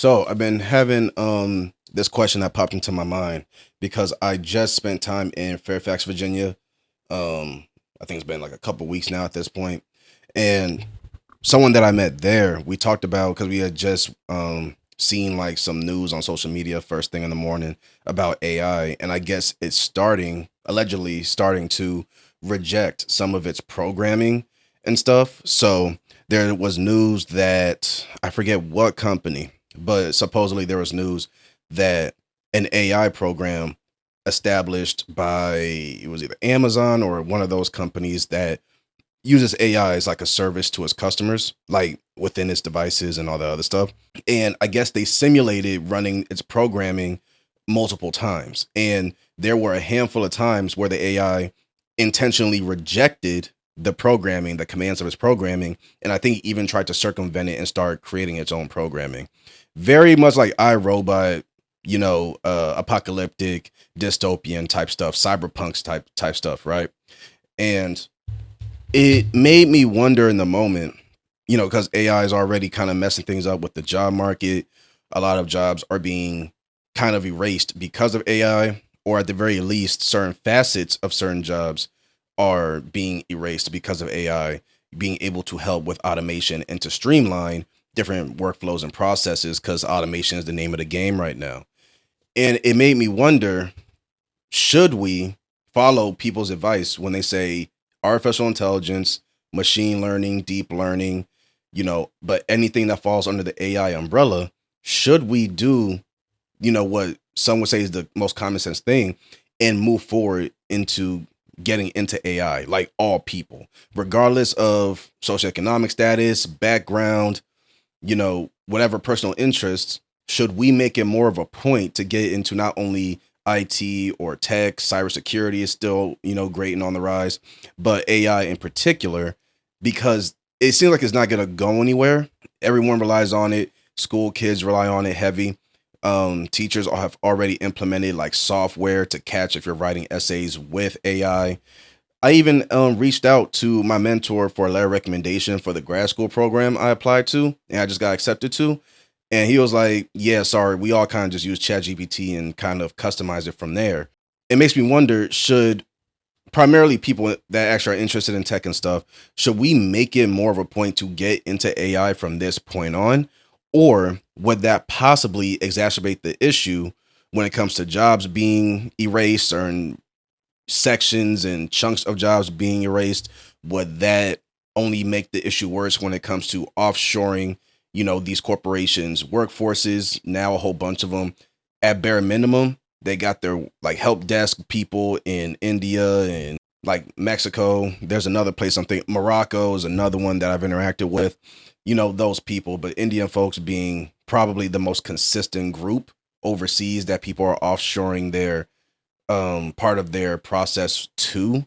So I've been having this question that popped into my mind because I just spent time in Fairfax, Virginia. I think it's been like a couple weeks now at this point, and someone that I met there, we talked about because we had just seen like some news on social media first thing in the morning about AI, and I guess it's allegedly starting to reject some of its programming and stuff. So there was news that I forget what company, but supposedly there was news that an AI program established by it was either Amazon or one of those companies that uses AI as like a service to its customers, like within its devices and all the other stuff. And I guess they simulated running its programming multiple times. And there were a handful of times where the AI intentionally rejected the programming, the commands of its programming. And I think even tried to circumvent it and start creating its own programming. Very much like iRobot, apocalyptic, dystopian type stuff, cyberpunks type stuff, right? And it made me wonder in the moment, because AI is already kind of messing things up with the job market. A lot of jobs are being kind of erased because of AI, or at the very least, certain facets of certain jobs are being erased because of AI being able to help with automation and to streamline different workflows and processes because automation is the name of the game right now. And it made me wonder, should we follow people's advice when they say artificial intelligence, machine learning, deep learning, but anything that falls under the AI umbrella, should we do, what some would say is the most common sense thing and move forward into getting into AI, like all people, regardless of socioeconomic status, background, whatever personal interests, should we make it more of a point to get into not only IT or tech, cybersecurity is still, great and on the rise, but AI in particular, because it seems like it's not going to go anywhere. Everyone relies on it. School kids rely on it heavy. Teachers have already implemented like software to catch if you're writing essays with AI. I even reached out to my mentor for a letter of recommendation for the grad school program I applied to and I just got accepted to. And he was like, yeah, sorry, we all kind of just use ChatGPT and kind of customize it from there. It makes me wonder, should primarily people that actually are interested in tech and stuff, should we make it more of a point to get into AI from this point on? Or would that possibly exacerbate the issue when it comes to jobs being erased or in sections and chunks of jobs being erased? Would that only make the issue worse when it comes to offshoring, these corporations, workforces, now a whole bunch of them at bare minimum, they got their like help desk people in India and like Mexico. There's another place I'm thinking Morocco is another one that I've interacted with, those people, but Indian folks being probably the most consistent group overseas that people are offshoring their part of their process to.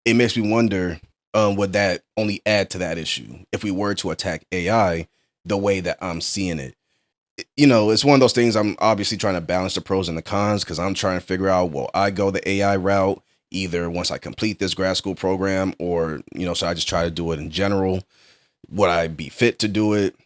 It makes me wonder, would that only add to that issue if we were to attack AI the way that I'm seeing it? It's one of those things. I'm obviously trying to balance the pros and the cons because I'm trying to figure out, will I go the AI route either once I complete this grad school program, or, should I just try to do it in general? Would I be fit to do it?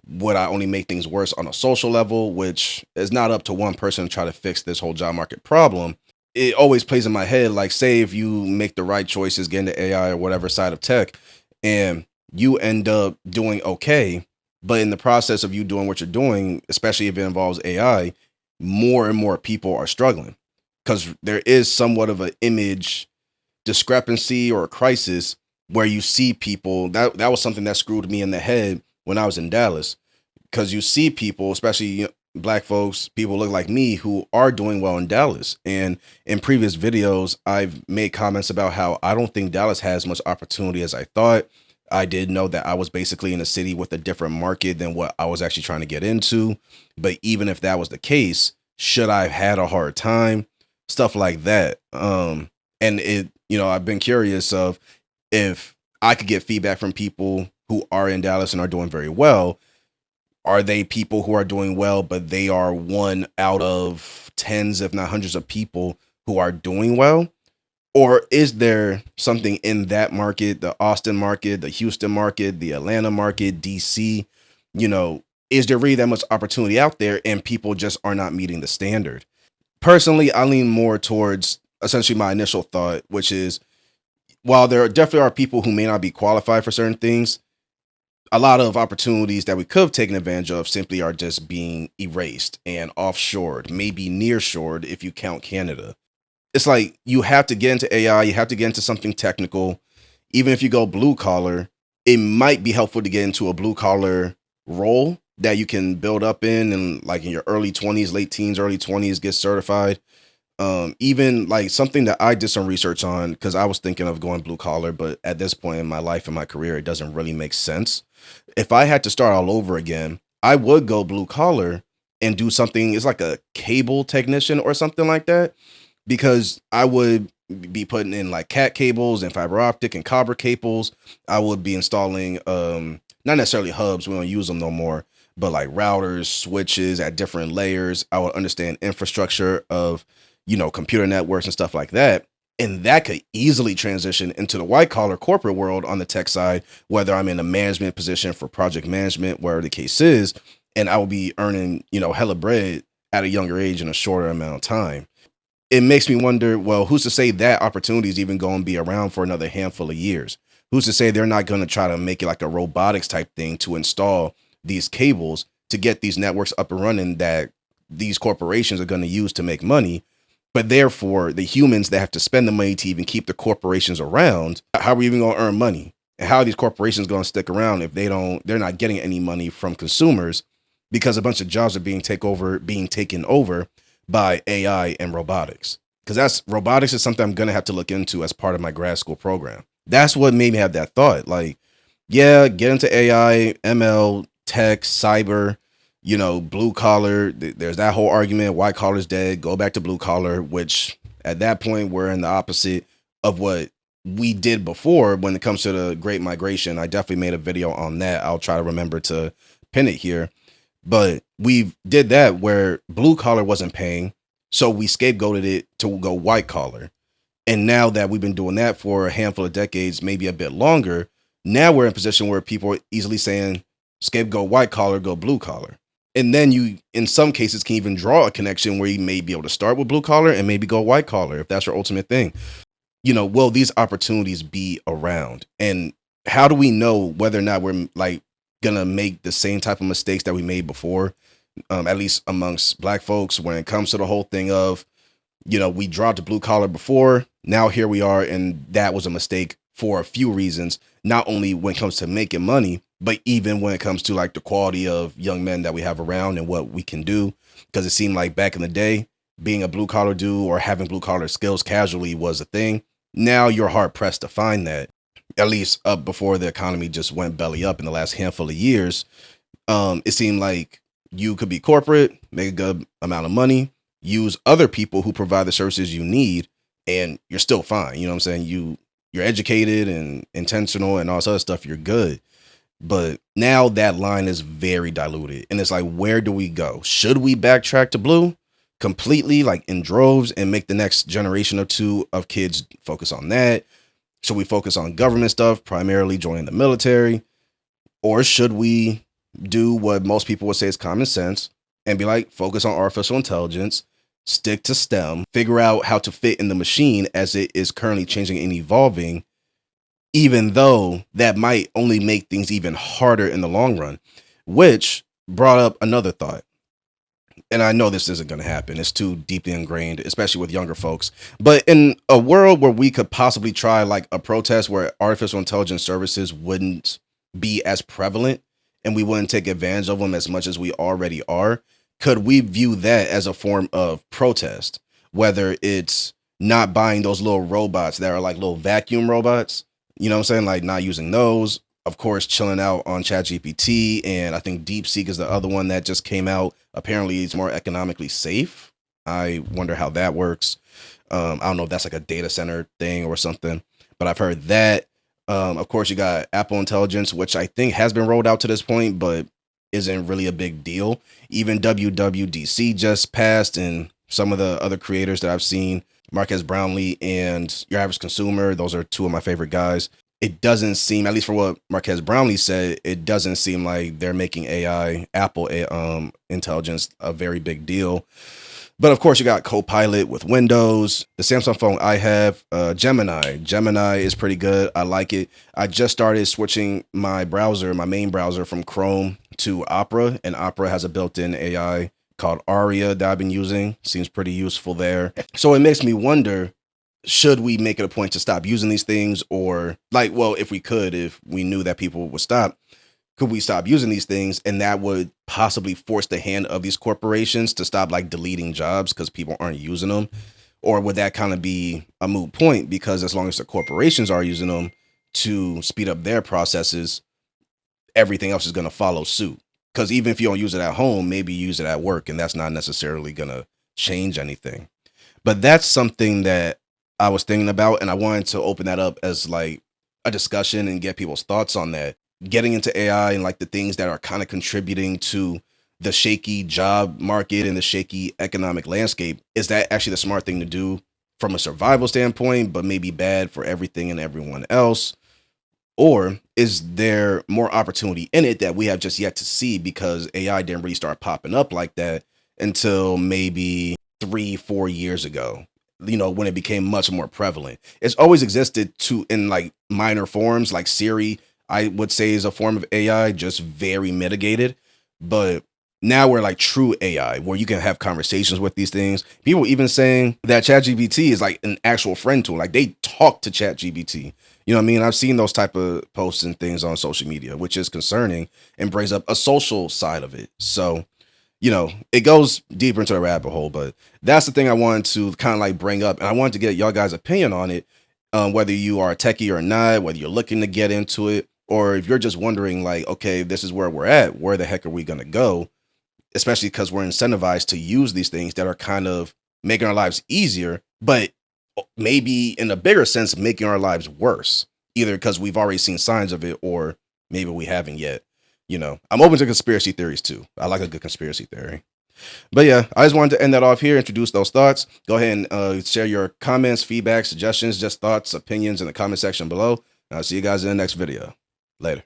Would I only make things worse on a social level, which is not up to one person to try to fix this whole job market problem? It always plays in my head, like, say if you make the right choices, get into AI or whatever side of tech, and you end up doing okay, but in the process of you doing what you're doing, especially if it involves AI, more and more people are struggling because there is somewhat of an image discrepancy or a crisis where you see people that was something that screwed me in the head when I was in Dallas, because you see people, especially black folks, people look like me who are doing well in Dallas. And in previous videos, I've made comments about how I don't think Dallas has much opportunity as I thought. I did know that I was basically in a city with a different market than what I was actually trying to get into. But even if that was the case, should I have had a hard time? Stuff like that. And I've been curious of if I could get feedback from people who are in Dallas and are doing very well. Are they people who are doing well, but they are one out of tens, if not hundreds of people who are doing well? Or is there something in that market, the Austin market, the Houston market, the Atlanta market, DC? is there really that much opportunity out there and people just are not meeting the standard? Personally, I lean more towards essentially my initial thought, which is while there definitely are people who may not be qualified for certain things, a lot of opportunities that we could have taken advantage of simply are just being erased and offshored, maybe nearshored if you count Canada. It's like you have to get into AI, you have to get into something technical. Even if you go blue collar, it might be helpful to get into a blue collar role that you can build up in and like in your early 20s, late teens, early 20s, get certified. Even like something that I did some research on because I was thinking of going blue collar, but at this point in my life and my career, it doesn't really make sense. If I had to start all over again, I would go blue collar and do something. It's like a cable technician or something like that, because I would be putting in like cat cables and fiber optic and copper cables. I would be installing not necessarily hubs, we don't use them no more, but like routers, switches at different layers. I would understand infrastructure of, computer networks and stuff like that. And that could easily transition into the white collar corporate world on the tech side, whether I'm in a management position for project management, wherever the case is, and I will be earning, hella bread at a younger age in a shorter amount of time. It makes me wonder, well, who's to say that opportunity is even going to be around for another handful of years? Who's to say they're not going to try to make it like a robotics type thing to install these cables to get these networks up and running that these corporations are going to use to make money? But therefore, the humans that have to spend the money to even keep the corporations around, how are we even going to earn money? And how are these corporations going to stick around if they're not getting any money from consumers because a bunch of jobs are being taken over by AI and robotics? Because robotics is something I'm going to have to look into as part of my grad school program. That's what made me have that thought. Like, yeah, get into AI, ML, tech, cyber, blue collar. There's that whole argument. White collar's dead. Go back to blue collar, which at that point we're in the opposite of what we did before when it comes to the Great Migration. I definitely made a video on that. I'll try to remember to pin it here. But we did that where blue collar wasn't paying. So we scapegoated it to go white collar. And now that we've been doing that for a handful of decades, maybe a bit longer, now we're in a position where people are easily saying scapegoat white collar, go blue collar. And then you, in some cases, can even draw a connection where you may be able to start with blue collar and maybe go white collar if that's your ultimate thing. Will these opportunities be around? And how do we know whether or not we're like gonna make the same type of mistakes that we made before? At least amongst Black folks, when it comes to the whole thing of, we dropped blue collar before. Now here we are, and that was a mistake for a few reasons. Not only when it comes to making money, but even when it comes to like the quality of young men that we have around and what we can do. Because it seemed like back in the day, being a blue collar dude or having blue collar skills casually was a thing. Now you're hard pressed to find that, at least up before the economy just went belly up in the last handful of years. It seemed like you could be corporate, make a good amount of money, use other people who provide the services you need, and you're still fine. You know what I'm saying? You're educated and intentional and all this other stuff, you're good. But now that line is very diluted. And it's like, where do we go? Should we backtrack to blue completely, like in droves, and make the next generation or two of kids focus on that? Should we focus on government stuff, primarily joining the military? Or should we do what most people would say is common sense and be like, focus on artificial intelligence, stick to STEM, figure out how to fit in the machine as it is currently changing and evolving, even though that might only make things even harder in the long run? Which brought up another thought. And I know this isn't going to happen. It's too deeply ingrained, especially with younger folks. But in a world where we could possibly try like a protest where artificial intelligence services wouldn't be as prevalent and we wouldn't take advantage of them as much as we already are, could we view that as a form of protest? Whether it's not buying those little robots that are like little vacuum robots, you know what I'm saying? Like not using those. Of course, chilling out on ChatGPT, and I think DeepSeek is the other one that just came out. Apparently, it's more economically safe. I wonder how that works. I don't know if that's like a data center thing or something, but I've heard that. Of course, you got Apple Intelligence, which I think has been rolled out to this point, but isn't really a big deal. Even WWDC just passed, and some of the other creators that I've seen, Marques Brownlee and Your Average Consumer, those are two of my favorite guys. it doesn't seem, at least for what Marquez Brownlee said, it doesn't seem like they're making AI, intelligence, a very big deal. But of course, you got Copilot with Windows. The Samsung phone I have, Gemini. Gemini is pretty good. I like it. I just started switching my browser, my main browser, from Chrome to Opera, and Opera has a built-in AI called Aria that I've been using. Seems pretty useful there. So it makes me wonder, should we make it a point to stop using these things? Or like, well, if we could, if we knew that people would stop, could we stop using these things, and that would possibly force the hand of these corporations to stop like deleting jobs because people aren't using them? Or would that kind of be a moot point, because as long as the corporations are using them to speed up their processes, everything else is going to follow suit? Because even if you don't use it at home, maybe you use it at work, and that's not necessarily going to change anything. But that's something that I was thinking about, and I wanted to open that up as like a discussion and get people's thoughts on that. Getting into AI and like the things that are kind of contributing to the shaky job market and the shaky economic landscape. Is that actually the smart thing to do from a survival standpoint, but maybe bad for everything and everyone else? Or is there more opportunity in it that we have just yet to see, because AI didn't really start popping up like that until maybe 3, 4 years ago, when it became much more prevalent? It's always existed to in like minor forms, like Siri, I would say, is a form of AI, just very mitigated. But now we're like true AI, where you can have conversations with these things. People even saying that ChatGPT is like an actual friend tool. Like they talk to ChatGPT. You know what I mean? I've seen those type of posts and things on social media, which is concerning and brings up a social side of it. So, it goes deeper into the rabbit hole, but that's the thing I wanted to kind of like bring up. And I wanted to get y'all guys' opinion on it, whether you are a techie or not, whether you're looking to get into it, or if you're just wondering like, okay, this is where we're at, where the heck are we going to go? Especially because we're incentivized to use these things that are kind of making our lives easier, but maybe in a bigger sense, making our lives worse, either because we've already seen signs of it, or maybe we haven't yet. I'm open to conspiracy theories too. I like a good conspiracy theory. But yeah, I just wanted to end that off here, introduce those thoughts. Go ahead and share your comments, feedback, suggestions, just thoughts, opinions in the comment section below. I'll see you guys in the next video. Later.